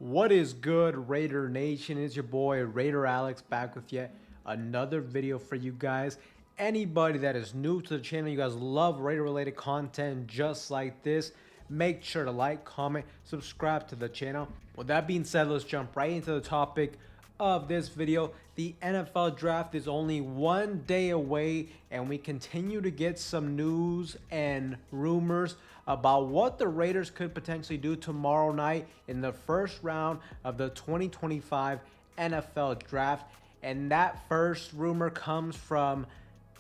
What is good, Raider Nation? It's your boy Raider Alex back with yet another video for you guys. Anybody that is new to the channel, you guys love Raider related content just like this, make sure to like, comment, subscribe to the channel. With that being said, let's jump right into the topic of this video. The NFL draft is only 1 day away, and we continue to get some news and rumors about what the Raiders could potentially do tomorrow night in the first round of the 2025 NFL draft. And that first rumor comes from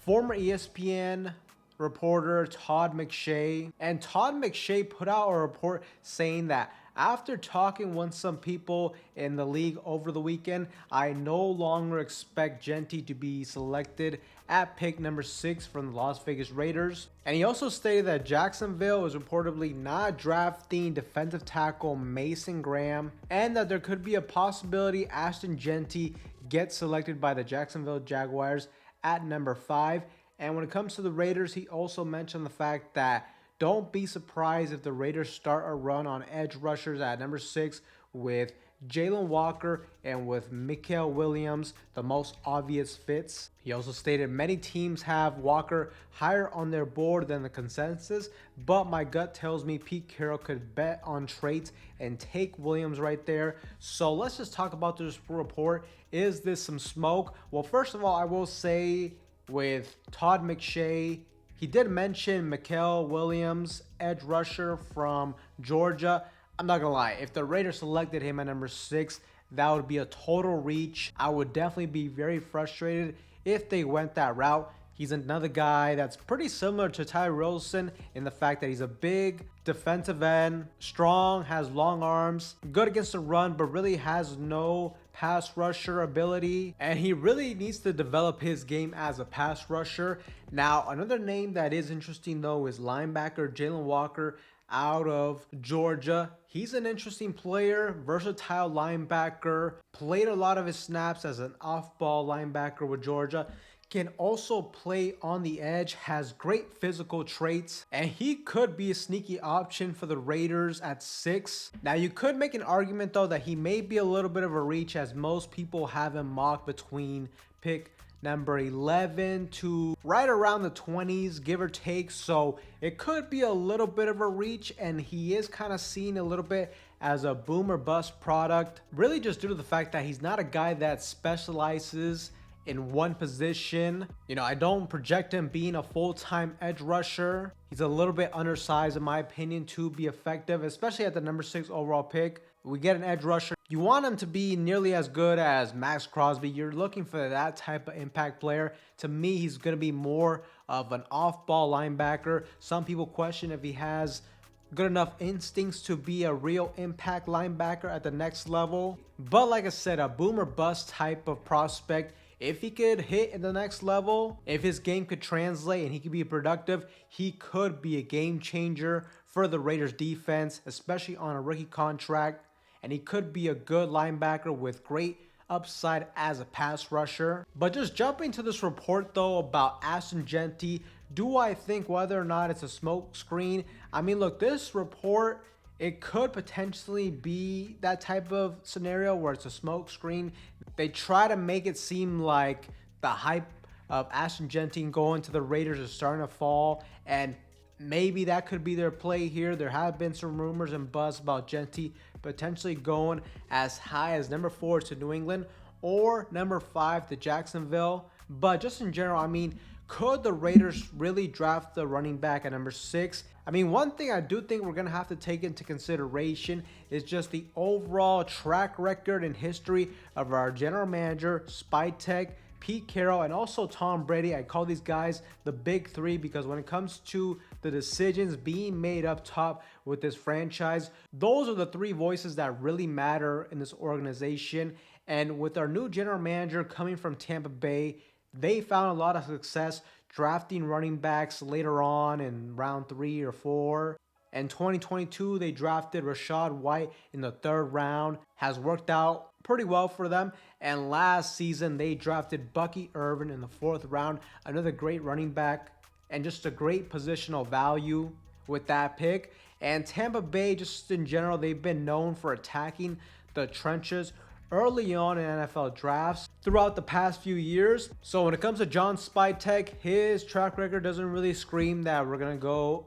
former ESPN reporter Todd McShay. And Todd McShay put out a report saying that after talking with some people in the league over the weekend, I no longer expect Jeanty to be selected at pick number 6 from the Las Vegas Raiders. And he also stated that Jacksonville is reportedly not drafting defensive tackle Mason Graham, and that there could be a possibility Ashton Jeanty gets selected by the Jacksonville Jaguars at number 5. And when it comes to the Raiders, he also mentioned the fact that don't be surprised if the Raiders start a run on edge rushers at number 6 with Jalon Walker and with Mykel Williams, the most obvious fits. He also stated many teams have Walker higher on their board than the consensus, but my gut tells me Pete Carroll could bet on traits and take Williams right there. So let's just talk about this report. Is this some smoke? Well, first of all, I will say with Todd McShay, he did mention Mykel Williams, edge rusher from Georgia. I'm not gonna lie, if the Raiders selected him at number 6, that would be a total reach. I would definitely be very frustrated if they went that route. He's another guy that's pretty similar to Tyree Wilson in the fact that he's a big defensive end, strong, has long arms, good against the run, but really has no pass rusher ability. And he really needs to develop his game as a pass rusher. Now, another name that is interesting though is linebacker Jalon Walker out of Georgia. He's an interesting player, versatile linebacker, played a lot of his snaps as an off-ball linebacker with Georgia. Can also play on the edge, has great physical traits, and he could be a sneaky option for the Raiders at 6. Now, you could make an argument though that he may be a little bit of a reach, as most people have him mocked between pick number 11 to right around the 20s, give or take. So it could be a little bit of a reach, and he is kind of seen a little bit as a boom or bust product, really just due to the fact that he's not a guy that specializes in one position. You know, I don't project him being a full-time edge rusher. He's a little bit undersized in my opinion to be effective, especially at the number 6 overall pick. We get an edge rusher. You want him to be nearly as good as Max Crosby. You're looking for that type of impact player. To me, he's going to be more of an off-ball linebacker. Some people question if he has good enough instincts to be a real impact linebacker at the next level. But like I said, a boom or bust type of prospect. If he could hit in the next level, if his game could translate and he could be productive, he could be a game changer for the Raiders defense, especially on a rookie contract. And he could be a good linebacker with great upside as a pass rusher. But just jumping to this report though about Ashton Jeanty, do I think whether or not it's a smoke screen? I mean, look, this report, it could potentially be that type of scenario where it's a smoke screen. They try to make it seem like the hype of Ashton Jeanty going to the Raiders is starting to fall, and maybe that could be their play here. There have been some rumors and buzz about Jeanty potentially going as high as number 4 to New England or number 5 to Jacksonville. But just in general, I mean, could the Raiders really draft the running back at number 6? I mean, one thing I do think we're going to have to take into consideration is just the overall track record and history of our general manager, Spytech, Pete Carroll, and also Tom Brady. I call these guys the big 3 because when it comes to the decisions being made up top with this franchise, those are the 3 voices that really matter in this organization. And with our new general manager coming from Tampa Bay, they found a lot of success drafting running backs later on in round 3 or 4. In 2022, they drafted Rachaad White in the 3rd round. Has worked out pretty well for them. And last season, they drafted Bucky Irvin in the 4th round. Another great running back and just a great positional value with that pick. And Tampa Bay, just in general, they've been known for attacking the trenches early on in NFL drafts throughout the past few years. So when it comes to John Spytek, his track record doesn't really scream that we're going to go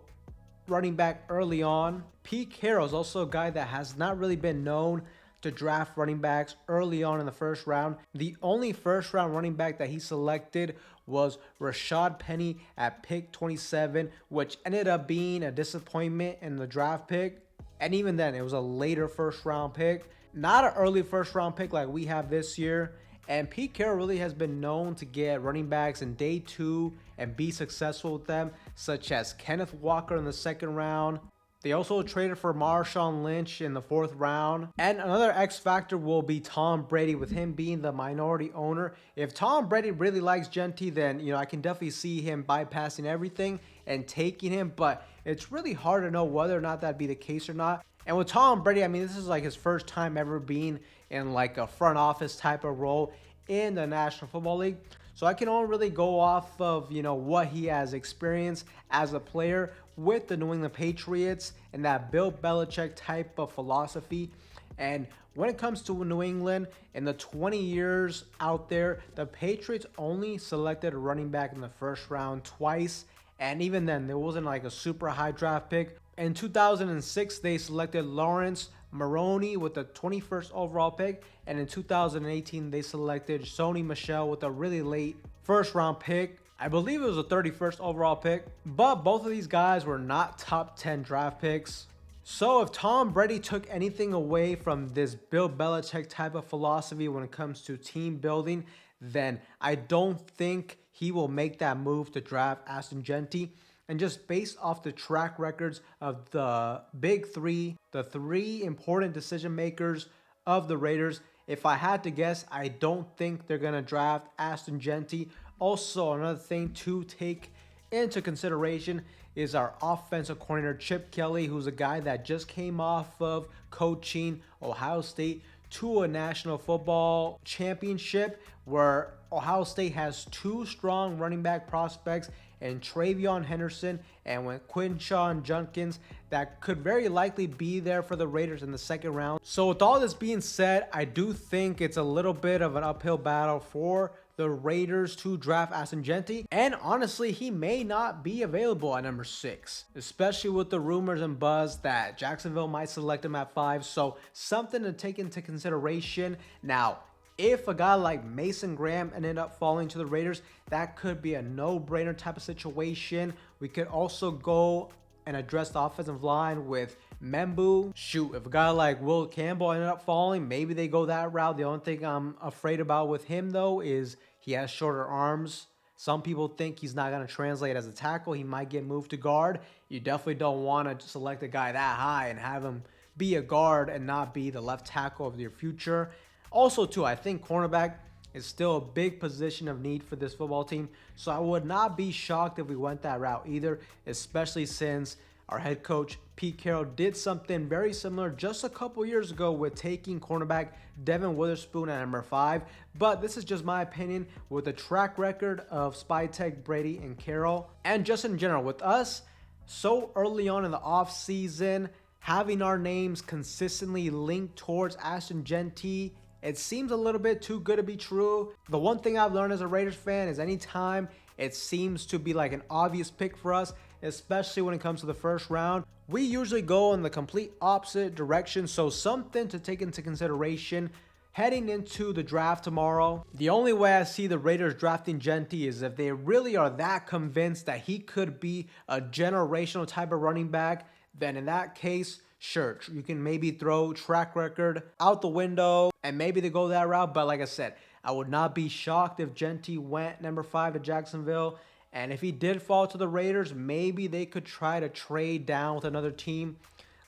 running back early on. Pete Carroll is also a guy that has not really been known to draft running backs early on in the first round. The only first round running back that he selected was Rashad Penny at pick 27, which ended up being a disappointment in the draft pick. And even then, it was a later first round pick, not an early first round pick like we have this year. And Pete Carroll really has been known to get running backs in day 2 and be successful with them, such as Kenneth Walker in the 2nd round. They also traded for Marshawn Lynch in the 4th round. And another X factor will be Tom Brady, with him being the minority owner. If Tom Brady really likes Jeanty, then I can definitely see him bypassing everything and taking him. But it's really hard to know whether or not that'd be the case or not. And with Tom Brady, I mean, this is like his first time ever being in like a front office type of role in the National Football League. So I can only really go off of, what he has experienced as a player with the New England Patriots and that Bill Belichick type of philosophy. And when it comes to New England, in the 20 years out there, the Patriots only selected a running back in the first round twice. And even then, there wasn't like a super high draft pick. In 2006, they selected Lawrence Maroney with the 21st overall pick. And in 2018, they selected Sony Michel with a really late first round pick. I believe it was a 31st overall pick. But both of these guys were not top 10 draft picks. So if Tom Brady took anything away from this Bill Belichick type of philosophy when it comes to team building, then I don't think he will make that move to draft Ashton Jeanty. And just based off the track records of the big three, the 3 important decision makers of the Raiders, if I had to guess, I don't think they're going to draft Ashton Jeanty. Also, another thing to take into consideration is our offensive coordinator, Chip Kelly, who's a guy that just came off of coaching Ohio State to a national football championship, where Ohio State has 2 strong running back prospects and Travion Henderson and with Quinshawn Judkins that could very likely be there for the Raiders in the 2nd round. So with all this being said, I do think it's a little bit of an uphill battle for the Raiders to draft Ashton Jeanty. And honestly, he may not be available at number 6, especially with the rumors and buzz that Jacksonville might select him at 5. So something to take into consideration. Now, if a guy like Mason Graham ended up falling to the Raiders, that could be a no-brainer type of situation. We could also go and address the offensive line with Membu. Shoot, if a guy like Will Campbell ended up falling, maybe they go that route. The only thing I'm afraid about with him, though, is he has shorter arms. Some people think he's not going to translate as a tackle. He might get moved to guard. You definitely don't want to select a guy that high and have him be a guard and not be the left tackle of your future. Also, too, I think cornerback is still a big position of need for this football team. So I would not be shocked if we went that route either, especially since our head coach, Pete Carroll, did something very similar just a couple years ago with taking cornerback Devin Witherspoon at number 5. But this is just my opinion with the track record of Spytek, Brady, and Carroll. And just in general, with us so early on in the offseason, having our names consistently linked towards Ashton Jeanty, it seems a little bit too good to be true. The one thing I've learned as a Raiders fan is anytime it seems to be like an obvious pick for us, especially when it comes to the first round, we usually go in the complete opposite direction. So something to take into consideration heading into the draft tomorrow. The only way I see the Raiders drafting Jeanty is if they really are that convinced that he could be a generational type of running back. Then in that case, sure, you can maybe throw track record out the window and maybe they go that route. But like I said, I would not be shocked if Jeanty went number 5 to Jacksonville. And if he did fall to the Raiders, maybe they could try to trade down with another team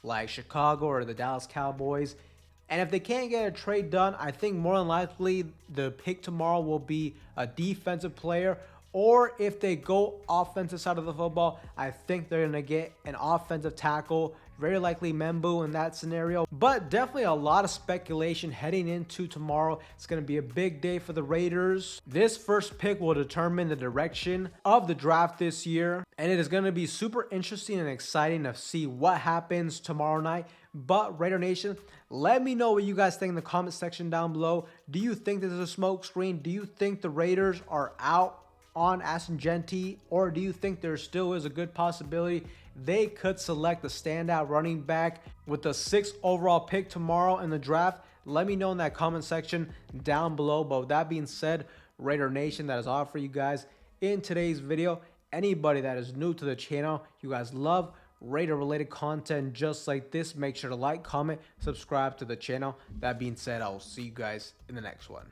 like Chicago or the Dallas Cowboys. And if they can't get a trade done, I think more than likely the pick tomorrow will be a defensive player. Or if they go offensive side of the football, I think they're going to get an offensive tackle, very likely Membu in that scenario. But definitely a lot of speculation heading into tomorrow. It's going to be a big day for the Raiders. This first pick will determine the direction of the draft this year. And it is going to be super interesting and exciting to see what happens tomorrow night But Raider Nation, let me know what you guys think in the comment section down below. Do you think this is a smoke screen? Do you think the Raiders are out on Ashton Jeanty, or do you think there still is a good possibility they could select the standout running back with the 6th overall pick tomorrow in the draft? Let me know in that comment section down below. But with that being said, Raider Nation, that is all for you guys in today's video. Anybody that is new to the channel, you guys love Raider related content just like this, make sure to like, comment, subscribe to the channel. That being said, I will see you guys in the next one.